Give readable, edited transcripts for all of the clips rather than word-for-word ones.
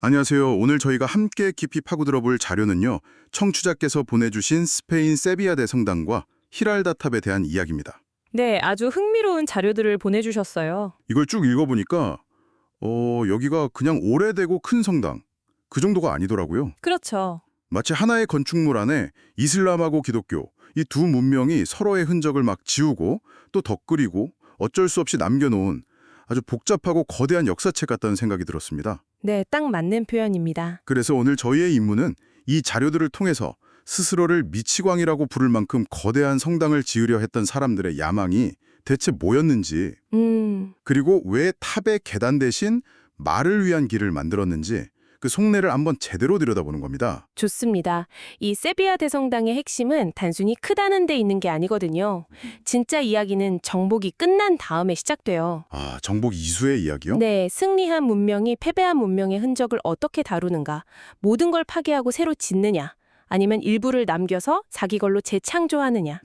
안녕하세요. 오늘 저희가 함께 깊이 파고들어 볼 자료는요. 청취자께서 보내주신 스페인 세비야대 성당과 히랄다탑에 대한 이야기입니다. 네, 아주 흥미로운 자료들을 보내주셨어요. 이걸 쭉 읽어보니까 여기가 그냥 오래되고 큰 성당, 그 정도가 아니더라고요. 그렇죠. 마치 하나의 건축물 안에 이슬람하고 기독교, 이 두 문명이 서로의 흔적을 막 지우고 또 덧그리고 어쩔 수 없이 남겨놓은 아주 복잡하고 거대한 역사책 같다는 생각이 들었습니다. 네, 딱 맞는 표현입니다. 그래서 오늘 저희의 임무는 이 자료들을 통해서 스스로를 미치광이라고 부를 만큼 거대한 성당을 지으려 했던 사람들의 야망이 대체 뭐였는지, 그리고 왜 탑의 계단 대신 말을 위한 길을 만들었는지 그 속내를 한번 제대로 들여다보는 겁니다. 좋습니다. 이 세비야 대성당의 핵심은 단순히 크다는 데 있는 게 아니거든요. 진짜 이야기는 정복이 끝난 다음에 시작돼요. 아, 정복 이수의 이야기요? 네, 승리한 문명이 패배한 문명의 흔적을 어떻게 다루는가, 모든 걸 파괴하고 새로 짓느냐, 아니면 일부를 남겨서 자기 걸로 재창조하느냐.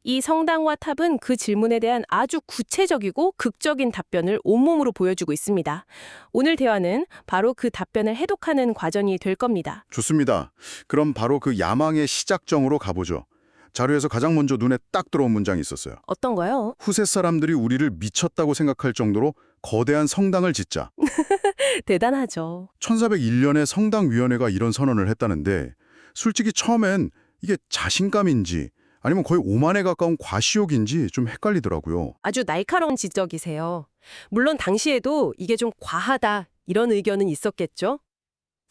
이 성당과 탑은 그 질문에 대한 아주 구체적이고 극적인 답변을 온몸으로 보여주고 있습니다. 오늘 대화는 바로 그 답변을 해독하는 과정이 될 겁니다. 좋습니다. 그럼 바로 그 야망의 시작점으로 가보죠. 자료에서 가장 먼저 눈에 딱 들어온 문장이 있었어요. 어떤 거요? 후세 사람들이 우리를 미쳤다고 생각할 정도로 거대한 성당을 짓자. 대단하죠. 1401년에 성당위원회가 이런 선언을 했다는데 솔직히 처음엔 이게 자신감인지 아니면 거의 오만에 가까운 과시욕인지 좀 헷갈리더라고요. 아주 날카로운 지적이세요. 물론 당시에도 이게 좀 과하다 이런 의견은 있었겠죠?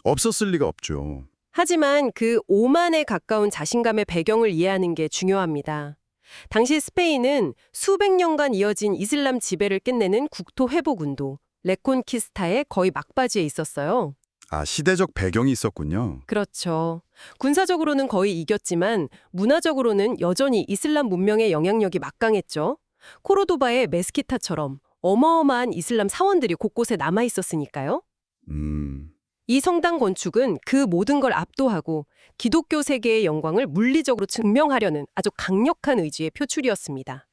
없었을 리가 없죠. 하지만 그 오만에 가까운 자신감의 배경을 이해하는 게 중요합니다. 당시 스페인은 수백 년간 이어진 이슬람 지배를 끝내는 국토 회복 운동, 레콘키스타의 거의 막바지에 있었어요. 아, 시대적 배경이 있었군요. 그렇죠. 군사적으로는 거의 이겼지만 문화적으로는 여전히 이슬람 문명의 영향력이 막강했죠. 코르도바의 메스키타처럼 어마어마한 이슬람 사원들이 곳곳에 남아 있었으니까요. 이 성당 건축은 그 모든 걸 압도하고 기독교 세계의 영광을 물리적으로 증명하려는 아주 강력한 의지의 표출이었습니다.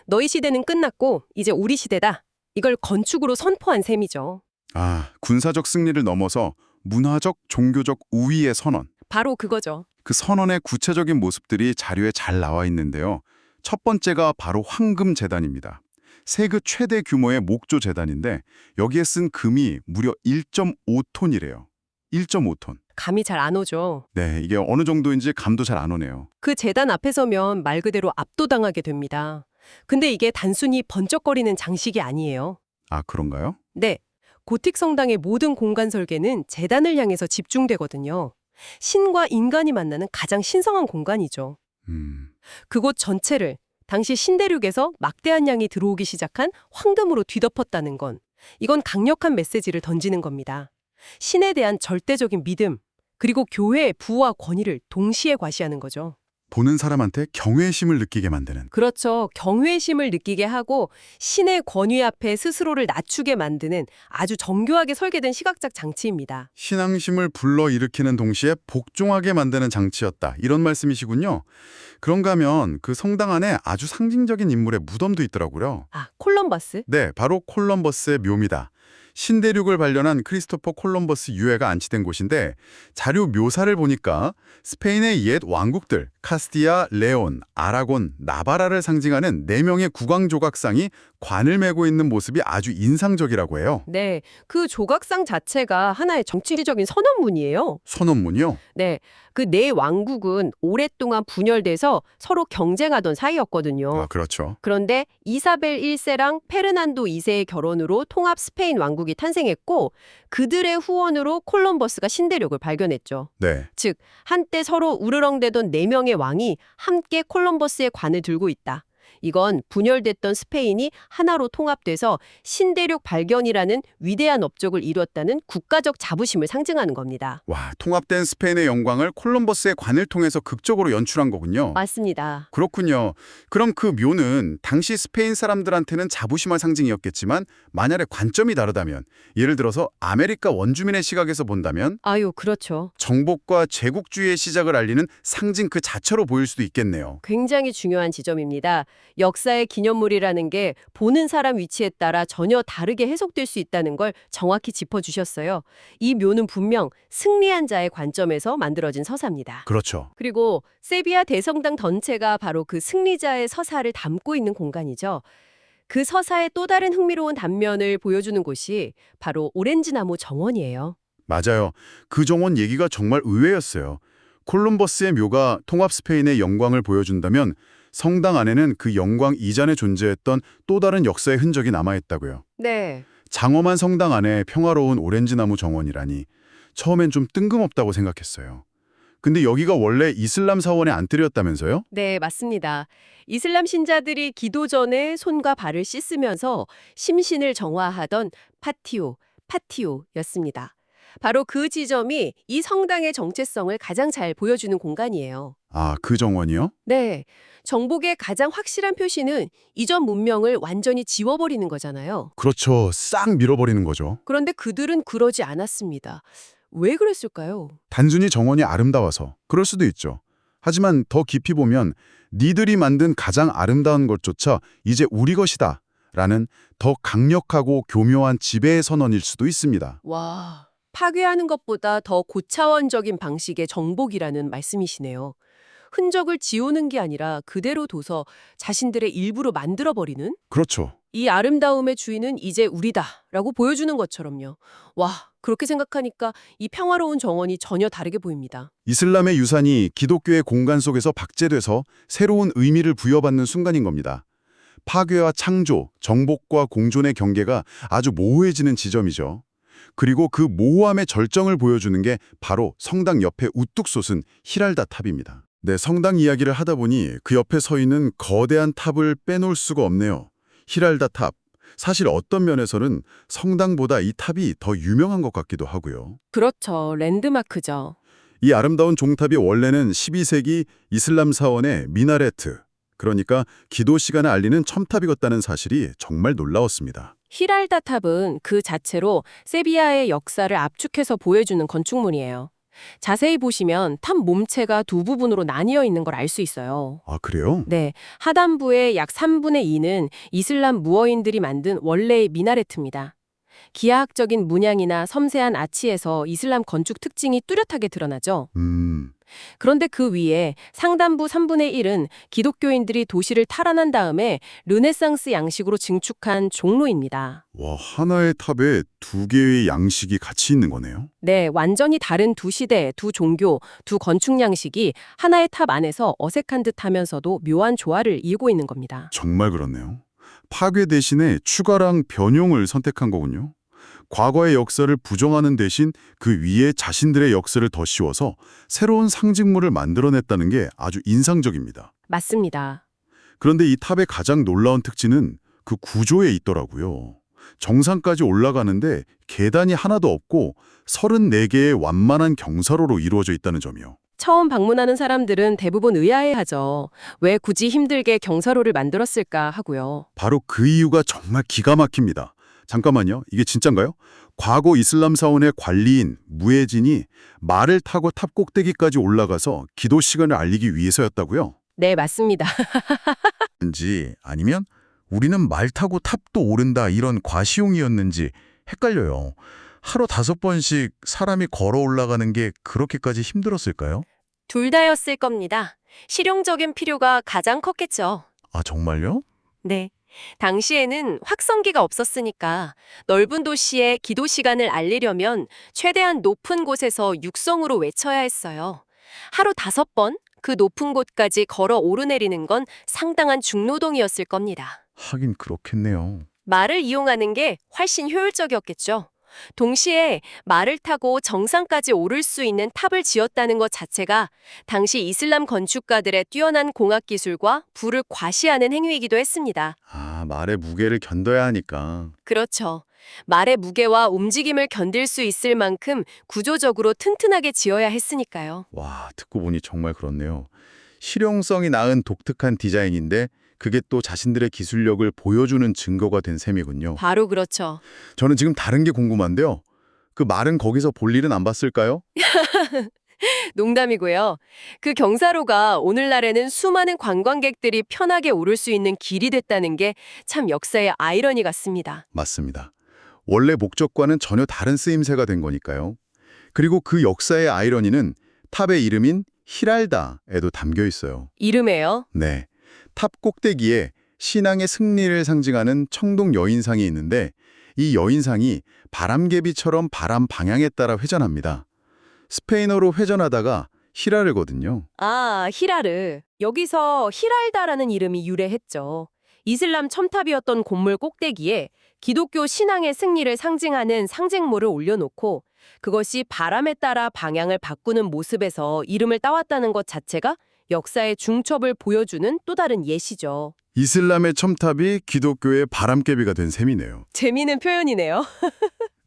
너희 시대는 끝났고 이제 우리 시대다. 이걸 건축으로 선포한 셈이죠. 아, 군사적 승리를 넘어서 문화적, 종교적 우위의 선언. 바로 그거죠. 그 선언의 구체적인 모습들이 자료에 잘 나와 있는데요. 첫 번째가 바로 황금재단입니다. 세계 최대 규모의 목조 재단인데 여기에 쓴 금이 무려 1.5톤이래요. 1.5톤. 감이 잘 안 오죠. 네, 이게 어느 정도인지 감도 잘 안 오네요. 그 재단 앞에 서면 말 그대로 압도당하게 됩니다. 근데 이게 단순히 번쩍거리는 장식이 아니에요. 아, 그런가요? 네. 고틱 성당의 모든 공간 설계는 재단을 향해서 집중되거든요. 신과 인간이 만나는 가장 신성한 공간이죠. 그곳 전체를 당시 신대륙에서 막대한 양이 들어오기 시작한 황금으로 뒤덮었다는 건 이건 강력한 메시지를 던지는 겁니다. 신에 대한 절대적인 믿음, 그리고 교회의 부와 권위를 동시에 과시하는 거죠. 보는 사람한테 경외심을 느끼게 만드는. 그렇죠. 경외심을 느끼게 하고 신의 권위 앞에 스스로를 낮추게 만드는 아주 정교하게 설계된 시각적 장치입니다. 신앙심을 불러일으키는 동시에 복종하게 만드는 장치였다. 이런 말씀이시군요. 그런가 하면 그 성당 안에 아주 상징적인 인물의 무덤도 있더라고요. 아, 콜럼버스? 네, 바로 콜럼버스의 묘미다. 신대륙을 발견한 크리스토퍼 콜럼버스 유해가 안치된 곳인데 자료 묘사를 보니까 스페인의 옛 왕국들 카스티아, 레온, 아라곤, 나바라를 상징하는 4명의 국왕 조각상이 관을 메고 있는 모습이 아주 인상적이라고 해요. 네, 그 조각상 자체가 하나의 정치적인 선언문이에요. 선언문이요? 네, 그 네 왕국은 오랫동안 분열돼서 서로 경쟁하던 사이였거든요. 아, 그렇죠. 그런데 이사벨 1세랑 페르난도 2세의 결혼으로 통합 스페인 왕국이 탄생했고 그들의 후원으로 콜럼버스가 신대륙을 발견했죠. 네. 즉, 한때 서로 우르렁대던 4명의 왕이 함께 콜럼버스의 관을 들고 있다. 이건 분열됐던 스페인이 하나로 통합돼서 신대륙 발견이라는 위대한 업적을 이뤘다는 국가적 자부심을 상징하는 겁니다. 와, 통합된 스페인의 영광을 콜럼버스의 관을 통해서 극적으로 연출한 거군요. 맞습니다. 그렇군요. 그럼 그 묘는 당시 스페인 사람들한테는 자부심의 상징이었겠지만 만약에 관점이 다르다면 예를 들어서 아메리카 원주민의 시각에서 본다면 아유, 그렇죠. 정복과 제국주의의 시작을 알리는 상징 그 자체로 보일 수도 있겠네요. 굉장히 중요한 지점입니다. 역사의 기념물이라는 게 보는 사람 위치에 따라 전혀 다르게 해석될 수 있다는 걸 정확히 짚어주셨어요. 이 묘는 분명 승리한 자의 관점에서 만들어진 서사입니다. 그렇죠. 그리고 세비야 대성당 전체가 바로 그 승리자의 서사를 담고 있는 공간이죠. 그 서사의 또 다른 흥미로운 단면을 보여주는 곳이 바로 오렌지나무 정원이에요. 맞아요. 그 정원 얘기가 정말 의외였어요. 콜럼버스의 묘가 통합 스페인의 영광을 보여준다면 성당 안에는 그 영광 이전에 존재했던 또 다른 역사의 흔적이 남아있다고요. 네. 장엄한 성당 안에 평화로운 오렌지나무 정원이라니 처음엔 좀 뜬금없다고 생각했어요. 근데 여기가 원래 이슬람 사원의 안뜰이었다면서요? 네, 맞습니다. 이슬람 신자들이 기도 전에 손과 발을 씻으면서 심신을 정화하던 파티오였습니다. 바로 그 지점이 이 성당의 정체성을 가장 잘 보여주는 공간이에요. 아, 그 정원이요? 네, 정복의 가장 확실한 표시는 이전 문명을 완전히 지워버리는 거잖아요. 그렇죠. 싹 밀어버리는 거죠. 그런데 그들은 그러지 않았습니다. 왜 그랬을까요? 단순히 정원이 아름다워서 그럴 수도 있죠. 하지만 더 깊이 보면 니들이 만든 가장 아름다운 것조차 이제 우리 것이다 라는 더 강력하고 교묘한 지배의 선언일 수도 있습니다. 와, 파괴하는 것보다 더 고차원적인 방식의 정복이라는 말씀이시네요. 흔적을 지우는 게 아니라 그대로 둬서 자신들의 일부로 만들어버리는? 그렇죠. 이 아름다움의 주인은 이제 우리다라고 보여주는 것처럼요. 와, 그렇게 생각하니까 이 평화로운 정원이 전혀 다르게 보입니다. 이슬람의 유산이 기독교의 공간 속에서 박제돼서 새로운 의미를 부여받는 순간인 겁니다. 파괴와 창조, 정복과 공존의 경계가 아주 모호해지는 지점이죠. 그리고 그 모호함의 절정을 보여주는 게 바로 성당 옆에 우뚝 솟은 히랄다 탑입니다. 네, 성당 이야기를 하다 보니 그 옆에 서 있는 거대한 탑을 빼놓을 수가 없네요. 히랄다 탑. 사실 어떤 면에서는 성당보다 이 탑이 더 유명한 것 같기도 하고요. 그렇죠. 랜드마크죠. 이 아름다운 종탑이 원래는 12세기 이슬람 사원의 미나레트, 그러니까 기도 시간을 알리는 첨탑이었다는 사실이 정말 놀라웠습니다. 히랄다 탑은 그 자체로 세비야의 역사를 압축해서 보여주는 건축물이에요. 자세히 보시면 탑 몸체가 두 부분으로 나뉘어 있는 걸 알 수 있어요. 아, 그래요? 네, 하단부의 약 3분의 2는 이슬람 무어인들이 만든 원래의 미나레트입니다. 기하학적인 문양이나 섬세한 아치에서 이슬람 건축 특징이 뚜렷하게 드러나죠. 그런데 그 위에 상단부 3분의 1은 기독교인들이 도시를 탈환한 다음에 르네상스 양식으로 증축한 종로입니다. 와, 하나의 탑에 두 개의 양식이 같이 있는 거네요? 네, 완전히 다른 두 시대, 두 종교, 두 건축 양식이 하나의 탑 안에서 어색한 듯 하면서도 묘한 조화를 이루고 있는 겁니다. 정말 그렇네요. 파괴 대신에 추가랑 변용을 선택한 거군요. 과거의 역사를 부정하는 대신 그 위에 자신들의 역사를 더 씌워서 새로운 상징물을 만들어냈다는 게 아주 인상적입니다. 맞습니다. 그런데 이 탑의 가장 놀라운 특징은 그 구조에 있더라고요. 정상까지 올라가는데 계단이 하나도 없고 34개의 완만한 경사로로 이루어져 있다는 점이요. 처음 방문하는 사람들은 대부분 의아해하죠. 왜 굳이 힘들게 경사로를 만들었을까 하고요. 바로 그 이유가 정말 기가 막힙니다. 잠깐만요. 이게 진짠가요? 과거 이슬람 사원의 관리인 무에진이 말을 타고 탑 꼭대기까지 올라가서 기도 시간을 알리기 위해서였다고요? 네, 맞습니다. 인지 아니면 우리는 말 타고 탑도 오른다 이런 과시용이었는지 헷갈려요. 하루 5번씩 사람이 걸어 올라가는 게 그렇게까지 힘들었을까요? 둘 다였을 겁니다. 실용적인 필요가 가장 컸겠죠. 아, 정말요? 네. 당시에는 확성기가 없었으니까 넓은 도시에 기도 시간을 알리려면 최대한 높은 곳에서 육성으로 외쳐야 했어요. 하루 5번 그 높은 곳까지 걸어 오르내리는 건 상당한 중노동이었을 겁니다. 하긴 그렇겠네요. 말을 이용하는 게 훨씬 효율적이었겠죠. 동시에 말을 타고 정상까지 오를 수 있는 탑을 지었다는 것 자체가 당시 이슬람 건축가들의 뛰어난 공학 기술과 부를 과시하는 행위이기도 했습니다. 아, 말의 무게를 견뎌야 하니까. 그렇죠. 말의 무게와 움직임을 견딜 수 있을 만큼 구조적으로 튼튼하게 지어야 했으니까요. 와, 듣고 보니 정말 그렇네요. 실용성이 낳은 독특한 디자인인데 그게 또 자신들의 기술력을 보여주는 증거가 된 셈이군요. 바로 그렇죠. 저는 지금 다른 게 궁금한데요. 그 말은 거기서 볼 일은 안 봤을까요? 농담이고요. 그 경사로가 오늘날에는 수많은 관광객들이 편하게 오를 수 있는 길이 됐다는 게 참 역사의 아이러니 같습니다. 맞습니다. 원래 목적과는 전혀 다른 쓰임새가 된 거니까요. 그리고 그 역사의 아이러니는 탑의 이름인 히랄다에도 담겨 있어요. 이름에요? 네. 탑 꼭대기에 신앙의 승리를 상징하는 청동 여인상이 있는데 이 여인상이 바람개비처럼 바람 방향에 따라 회전합니다. 스페인어로 회전하다가 히라르거든요. 아, 히라르. 여기서 히랄다라는 이름이 유래했죠. 이슬람 첨탑이었던 곤물 꼭대기에 기독교 신앙의 승리를 상징하는 상징모를 올려놓고 그것이 바람에 따라 방향을 바꾸는 모습에서 이름을 따왔다는 것 자체가 역사의 중첩을 보여주는 또 다른 예시죠. 이슬람의 첨탑이 기독교의 바람개비가 된 셈이네요. 재미있는 표현이네요.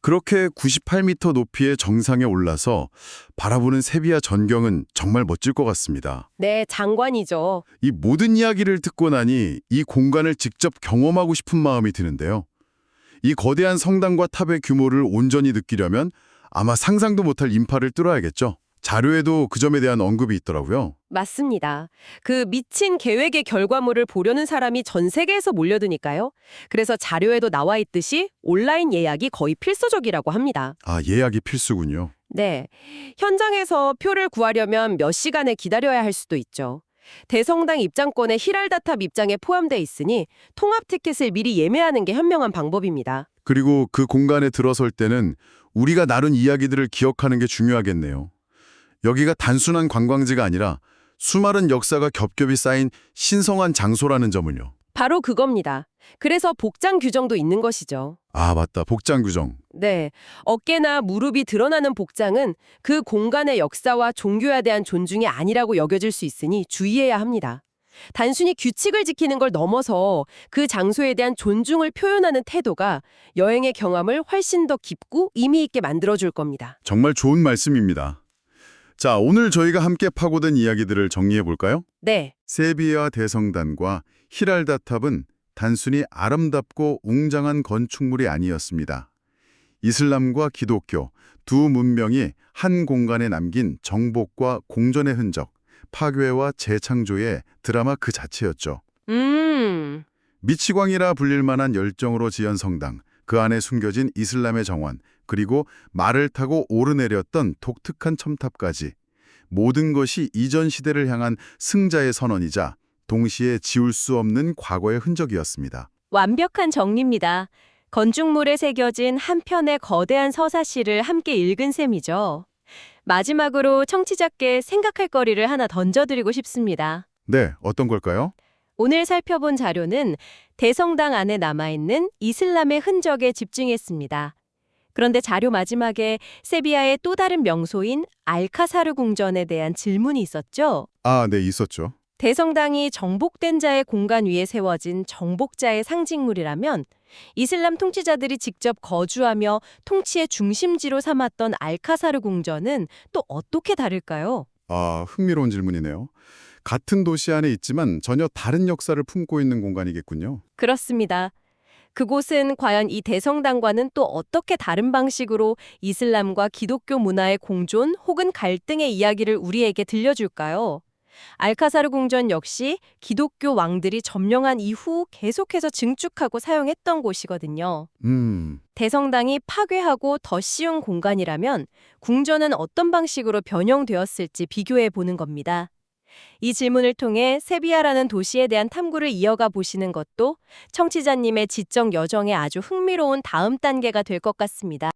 그렇게 98m 높이의 정상에 올라서 바라보는 세비야 전경은 정말 멋질 것 같습니다. 네, 장관이죠. 이 모든 이야기를 듣고 나니 이 공간을 직접 경험하고 싶은 마음이 드는데요. 이 거대한 성당과 탑의 규모를 온전히 느끼려면 아마 상상도 못할 인파를 뚫어야겠죠. 자료에도 그 점에 대한 언급이 있더라고요. 맞습니다. 그 미친 계획의 결과물을 보려는 사람이 전 세계에서 몰려드니까요. 그래서 자료에도 나와 있듯이 온라인 예약이 거의 필수적이라고 합니다. 아, 예약이 필수군요. 네. 현장에서 표를 구하려면 몇 시간을 기다려야 할 수도 있죠. 대성당 입장권에 히랄다탑 입장에 포함돼 있으니 통합 티켓을 미리 예매하는 게 현명한 방법입니다. 그리고 그 공간에 들어설 때는 우리가 나눈 이야기들을 기억하는 게 중요하겠네요. 여기가 단순한 관광지가 아니라 수많은 역사가 겹겹이 쌓인 신성한 장소라는 점을요. 바로 그겁니다. 그래서 복장 규정도 있는 것이죠. 아, 맞다. 복장 규정. 네. 어깨나 무릎이 드러나는 복장은 그 공간의 역사와 종교에 대한 존중이 아니라고 여겨질 수 있으니 주의해야 합니다. 단순히 규칙을 지키는 걸 넘어서 그 장소에 대한 존중을 표현하는 태도가 여행의 경험을 훨씬 더 깊고 의미 있게 만들어줄 겁니다. 정말 좋은 말씀입니다. 자, 오늘 저희가 함께 파고든 이야기들을 정리해 볼까요? 네. 세비야 대성단과 히랄다탑은 단순히 아름답고 웅장한 건축물이 아니었습니다. 이슬람과 기독교 두 문명이 한 공간에 남긴 정복과 공존의 흔적, 파괴와 재창조의 드라마 그 자체였죠. 미치광이라 불릴 만한 열정으로 지은 성당, 그 안에 숨겨진 이슬람의 정원, 그리고 말을 타고 오르내렸던 독특한 첨탑까지 모든 것이 이전 시대를 향한 승자의 선언이자 동시에 지울 수 없는 과거의 흔적이었습니다. 완벽한 정리입니다. 건축물에 새겨진 한 편의 거대한 서사시를 함께 읽은 셈이죠. 마지막으로 청취자께 생각할 거리를 하나 던져드리고 싶습니다. 네, 어떤 걸까요? 오늘 살펴본 자료는 대성당 안에 남아있는 이슬람의 흔적에 집중했습니다. 그런데 자료 마지막에 세비야의 또 다른 명소인 알카사르 궁전에 대한 질문이 있었죠. 아, 네, 있었죠. 대성당이 정복된 자의 공간 위에 세워진 정복자의 상징물이라면 이슬람 통치자들이 직접 거주하며 통치의 중심지로 삼았던 알카사르 궁전은 또 어떻게 다를까요? 아, 흥미로운 질문이네요. 같은 도시 안에 있지만 전혀 다른 역사를 품고 있는 공간이겠군요. 그렇습니다. 그곳은 과연 이 대성당과는 또 어떻게 다른 방식으로 이슬람과 기독교 문화의 공존 혹은 갈등의 이야기를 우리에게 들려줄까요? 알카사르 궁전 역시 기독교 왕들이 점령한 이후 계속해서 증축하고 사용했던 곳이거든요. 대성당이 파괴하고 더 씌운 공간이라면 궁전은 어떤 방식으로 변형되었을지 비교해 보는 겁니다. 이 질문을 통해 세비야라는 도시에 대한 탐구를 이어가 보시는 것도 청취자님의 지적 여정에 아주 흥미로운 다음 단계가 될 것 같습니다.